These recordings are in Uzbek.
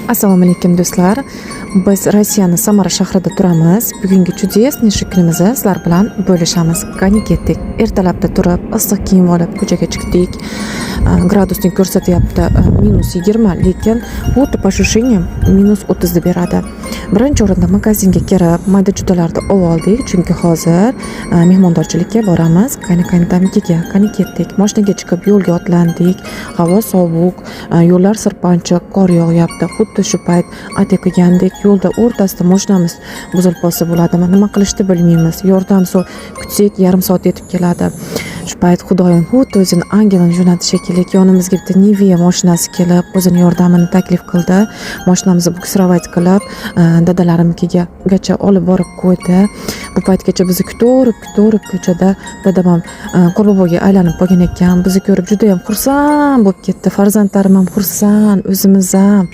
Assalomu alaykum do'stlar. Biz Rossiyaning Samara shahrida turamiz. Bugungi чудесный kunimizni sizlar bilan bo'lishamiz. Qani ketdik. Ertalabda turib, issiq kiyim olib ko'chaga chiqdik. Gradusni ko'rsatyapti -20, lekin xuddi по ощущениям -30 deb beradi. Birinchi o'rinda magazinga kirib, mayda judalarni oldik, chunki hozir mehmondorchilikka boramiz. Qani ketdik. Mashinaga chiqib yo'lga otlandik. Havo sovuq, yo'llar sirpanchiq, qor yog'yapti. Xuddi shu payt aytgandek yo'lda o'rtasida mashinamiz buzilib qolsa bo'ladimi? Nima qilishni bilmaymiz. Yordam kutsak yarim soat yetib keladi. Shu payt Xudoyim xuddi o'zini angelini jo'natishi shekilli yonimizga bitta Nivea mashinasi kelib, o'zini yordamini taklif qildi. Mashinamizni buksировать qilib, dadalarimnikigacha olib borib qo'ydi. Bu paytgacha bizni kutib ko'chada dadam ham Qorboboga aylanib qolgan ekan. Bizni ko'rib juda ham xursand bo'lib ketdi. Farzandlarim ham xursand, o'zimiz ham.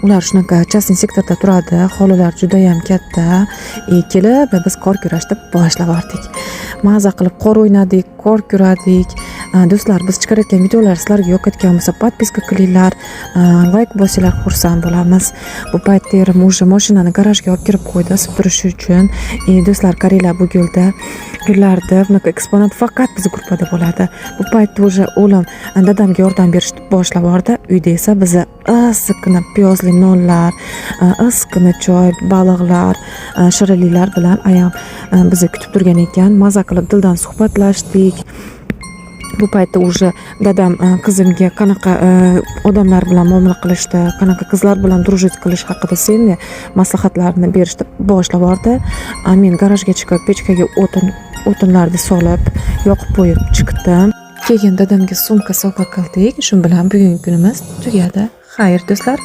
Ular shunaqa частный sektorda turadi, hovlilar juda ham katta. Kelib biz qor kurashni boshlab yubordik. Maza qilib qor o'ynadik, qor kuradik. Do'stlar, biz chiqarayotgan videolar sizlarga yoqayotgan bo'lsa, podpiska qilinglar, like bosinglar, xursand bo'lamiz. Bu paytda erim o'sha mashinani garajga olib kirib qo'ydi, isib turishi uchun. Do'stlar, qaranglar, bu gullarda bunaqa eksponat faqat biz gruppada bo'ladi. Bu paytda o'sha o'g'lim dadamga yordam berishni boshlab yubordi. Uyda esa bizni issiqqina piyozli nonlar, issiqqina choy, baliqlar, shirinliklar bilan ayam bizni kutib turgan ekan. Maza qilib dildan suhbatlashdik. Bu paytda o'sha dadam qizimga qanaqa odamlar bilan muomala qilishda, qanaqa qizlar bilan дружить qilish haqida senga maslahatlarni berishni boshlab yubordi. Men garajga chiqib, pechkaga o'tinlarni solib, yoqib qo'yib chiqdim. Keyin dadamga sumka sovg'a qildik. Shu bilan bugungi kunimiz tugadi. Xayr do'stlar.